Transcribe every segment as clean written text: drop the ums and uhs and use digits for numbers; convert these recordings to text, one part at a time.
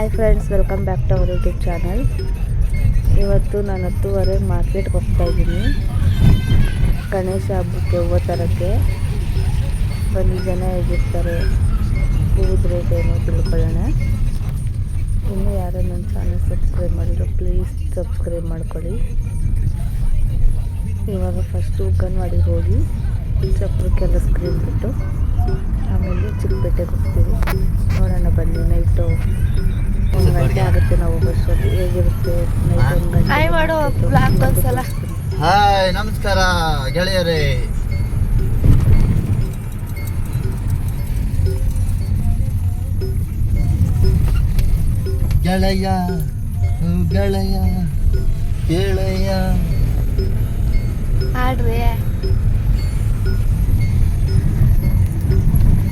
Hi friends, welcome back to our YouTube channel. ಇವತ್ತು ನಾನು 10:30 ಮಾರ್ಕೆಟ್ಗೆ ಹೋಗ್ತಾ ಇದ್ದೀನಿ. ಗಣೇಶ ಹಬ್ಬಕ್ಕೆ ಹೂವು ತರೋಕ್ಕೆ ಬನ್ನಿ. ಜನ ಹೇಗಿರ್ತಾರೆ, ಹೂವಿನ ರೇಟ್ ಏನು ತಿಳ್ಕೊಳ್ಳೋಣ. ಇನ್ನೂ ಯಾರು ನನ್ನ ಚಾನಲ್ ಸಬ್ಸ್ಕ್ರೈಬ್ ಮಾಡಿರೋ ಪ್ಲೀಸ್ ಸಬ್ಸ್ಕ್ರೈಬ್ ಮಾಡ್ಕೊಳ್ಳಿ. ಇವಾಗ ಫಸ್ಟು ಅಂಗನವಾಡಿಗೆ ಹೋಗಿ ಚಪ್ರಕ್ಕೆಲ್ಲ ಸ್ಕ್ರೀನ್ ಬಿಟ್ಟು ಆಮೇಲೆ ಚಿಕ್ಕಪೇಟೆಗೆ ಹೋಗ್ತೀವಿ. ನೋಡೋಣ ಬನ್ನಿ. ನೈಟು 1 ಗಂಟೆ ಆಗುತ್ತೆ ನಾವು ಹೋಗೋಷ್ಟರಲ್ಲಿ. ಹೇಗಿರುತ್ತೆ ನೈಟ್ 1 ಗಂಟೆ. ಹಾಯ್, ನಮಸ್ಕಾರ ಗೆಳೆಯರೇ. ಗೆಳೆಯ ಗೆಳೆಯ ಗೆಳೆಯ ಆಡ್ರಿ.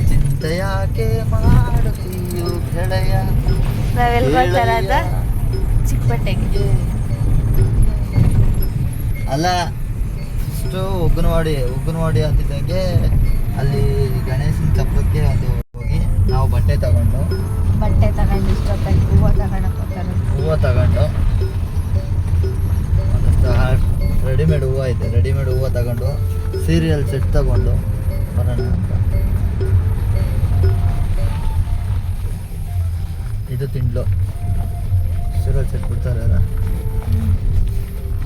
ಚಿಂತೆ ಯಾಕೆ ಮಾಡುತ್ತೀಯೋ ಗೆಳೆಯ. ನಾವೆಲ್ಲಿ ಬರ್ತಾರದ ಚಿಕ್ಕಪೇಟೆಗೆ ಅಲ್ಲ, ಇಷ್ಟು ಉಗ್ಗನವಾಡಿ ಅಂತಿದ್ದಂಗೆ ಅಲ್ಲಿ ಗಣೇಶನ ಚಪ್ರಕ್ಕೆ ಒಂದು ಹೋಗಿ ನಾವು ಬಟ್ಟೆ ತಗೊಂಡು ಇಷ್ಟೊತ್ತಾಗಿ ಹೂವು ತಗೊಂಡು ಒಂದಷ್ಟು ರೆಡಿಮೇಡ್ ಹೂವು ಐತೆ, ರೆಡಿಮೇಡ್ ಹೂವು ತಗೊಂಡು ಸೀರಿಯಲ್ ಸೆಟ್ ತಗೊಂಡು ಬರೋಣ ಅಂತ. ಇದು ತಿಂಡ್ಲು ಸೀರಿಯಲ್ ಸೆಟ್ ಬಿಡ್ತಾರೆ ಅಲ್ಲ,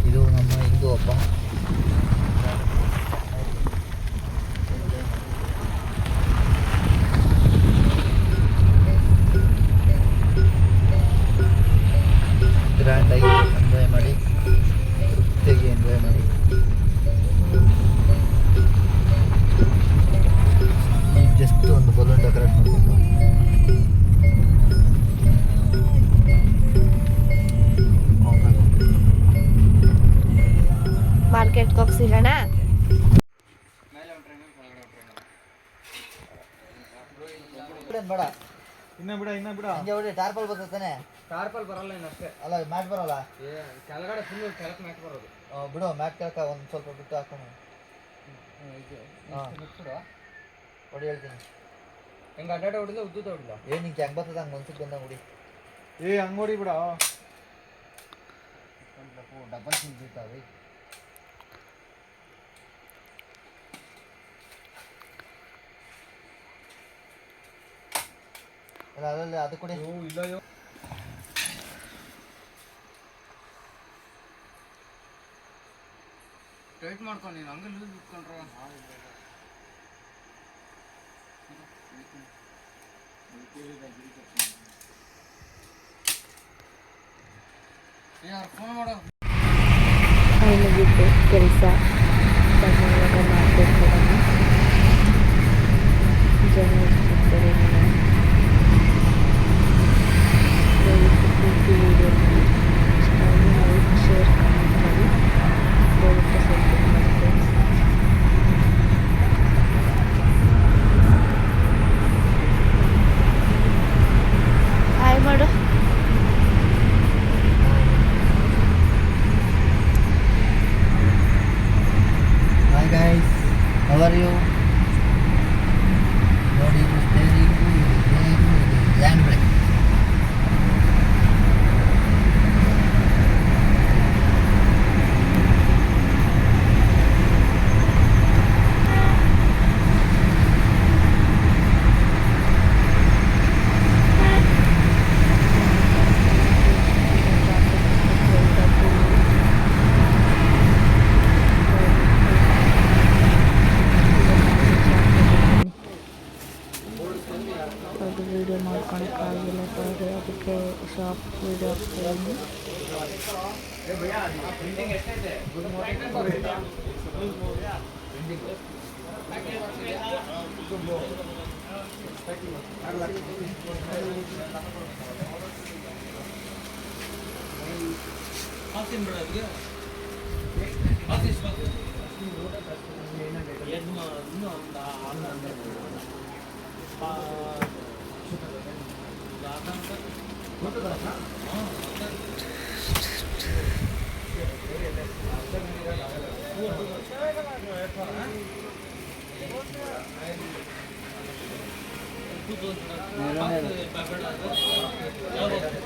ಇದು ನಮ್ಮ ಹಿಂದೂ ಹಬ್ಬ. ಗ್ರ್ಯಾಂಡಾಗಿ ಎಂಜಾಯ್ ಮಾಡಿ, ತೃಪ್ತಿಯಾಗಿ ಎಂಜಾಯ್ ಮಾಡಿ. ಈಗ ಜಸ್ಟ್ ಒಂದು ಬಲೂನ್ ಡೆಕೋರೇಟ್ ಮಾಡ್ಕೊಂಡು ಮಾರ್ಕೆಟ್ಗೆ ಹೋಗಿ ಸಿಗೋಣ. ಬೇಡ, ಇನ್ನ ಬಿಡ ಹಂಗೆ ಹೊಡಿ. ಟಾರ್ಪಲ್ ಬರ್ತತಾನೆ? ಟಾರ್ಪಲ್ ಬರಲ್ಲ ಇನ್ನಷ್ಟೇ. ಅಲ್ಲ, ಮ್ಯಾಟ್ ಬರಲ್ಲ. ಕೆಳಗಡೆ ಫುಲ್ ಕೆಳಕ್ ಮ್ಯಾಟ್ ಬರೋದು. ಬಿಡು, ಮ್ಯಾಟ್ ಕೆಳಕ ಒಂದು ಸ್ವಲ್ಪ ಬಿಟ್ಟು ಹಾಕೋಣ. ಹೊಡಿ, ಹೇಳ್ತೀನಿ. ಹೆಂಗೆ ಅಡ್ಡಾಡ ಹೊಡಿಲ್ಲ, ಉದ್ದುದ ಹೊಡಿಲ್ಲ. ನಿಂಗೆ ಹೆಂಗೆ ಬರ್ತದೆ ಹಂಗೆ ಮನ್ಸಿಗೆ ಬಂದಂಗೆ ಹೊಡಿ. ಹಂಗೆ ಹೊಡಿ ಬಿಡ. ಡಬಲ್ ಸಿಂಗ್ ಬೀಳ್ತಾವೆ. ಅಲ್ಲ, ಅಲ್ಲಲ್ಲಿ ಅದು ಕೊಡಿ. ಇಲ್ಲ ಟೈಟ್ ಮಾಡ್ಕೊಂಡು ನೀನು ಹಂಗೆ ಲೂಸ್ ಬಿಟ್ಕೊಂಡ್ರೆ ಯಾರು ಫೋನ್ ಮಾಡೋ ಮುಗಿತು ಕೆಲಸ. ಮಾರ್ಕೆಟ್ ಹೋಗೋಣ. ಜನ ಇರ್ತಾರೆ. ವಿಡಿಯೋ ಲೈಕ್, ಶೇರ್, ಕಮೆಂಟ್ ಮಾಡಿ. ದಯವಿಟ್ಟು ಸಬ್ಸ್ಕ್ರೈಬ್ ಮಾಡಿ ಫ್ರೆಂಡ್ಸ್. ಹಾಯ್ ಮಾಡು. Hi guys, how are you? ನೋಡಿ, ಇದು ಸ್ಟೇರಿಂಗು, ಇದು ಬ್ರೇಕು, ಇದು ಹ್ಯಾಂಡ್ ಬ್ರೇಕ್. ಅದು ವೀಡಿಯೋ ಮಾಡ್ಕೊಳಕ್ಕಾಗಿಲ್ಲ, ಸರಿ ಅದಕ್ಕೆ ಶಾಪ್ ವೀಡಿಯೋ ಹಾಕ್ತೀನಿ. Meron.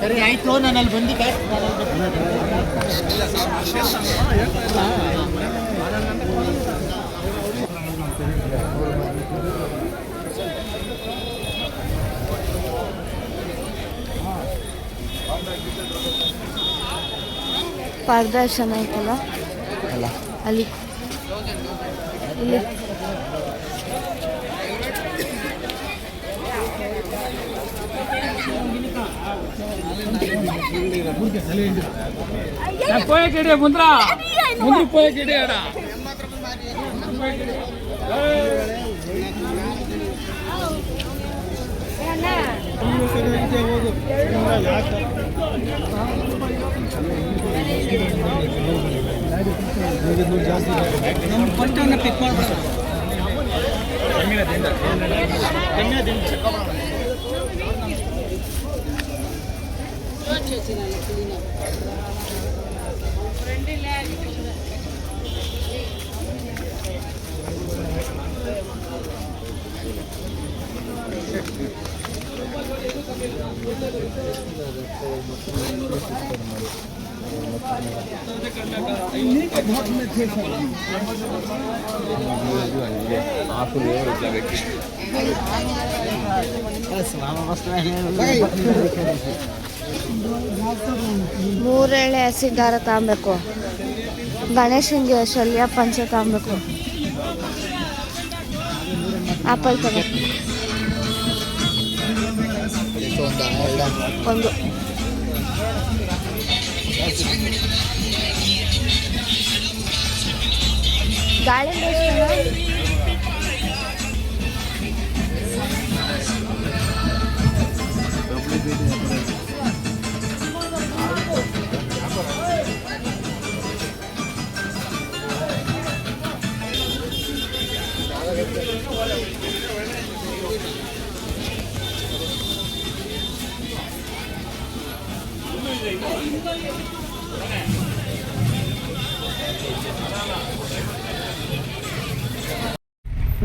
ಸರಿ ಆಯ್ತು, ನಾನು ಅಲ್ಲಿ ಬಂದಿದ್ದೆ. ಪರ್ದ ಚೆನ್ನಾಗಿತ್ತಲ್ಲ ಅಲ್ಲ ಅಲ್ಲಿ ಇಲ್ಲಿ పోయేకేడే ముందర ముందు పోయేకేడే ఆడ ಮೂರೆಳೆ ಹಸಿ ದಾರ ತಗೊಬೇಕು, ಗಣೇಶನಿಗೆ ಶಲ್ಯ ಪಂಚ ತಗೊಬೇಕು, ಆಪಲ್ ತಗೋಬೇಕು ಒಂದು. ದಾಳಿಂಬೆ ಎಷ್ಟಣ್ಣ?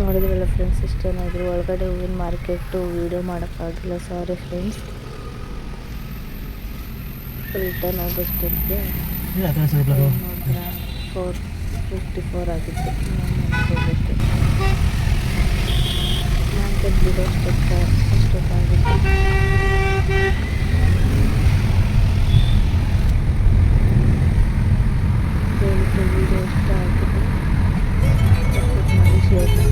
ನೋಡಿದ್ರಲ್ಲ ಫ್ರೆಂಡ್ಸ್, ಇಷ್ಟು ಜನ ಇದ್ರು. ಒಳಗಡೆ ಹೂವಿನ ಮಾರ್ಕೆಟು ವೀಡಿಯೋ ಮಾಡೋಕ್ಕಾಗಿಲ್ಲ, ಸಾರಿ ಫ್ರೆಂಡ್ಸ್. ರಿಟರ್ನ್ ಹೋಗೋಷ್ಟೊತ್ತಿಗೆ 4:54 ಆಗಿತ್ತು. ಮಾರ್ಕೆಟ್ ಬಿಡೋ ಅಷ್ಟೊತ್ತಾಗಿತ್ತು. ವೀಡಿಯೋ ಇಷ್ಟ ಆಗಿದೆ, ಶೇರ್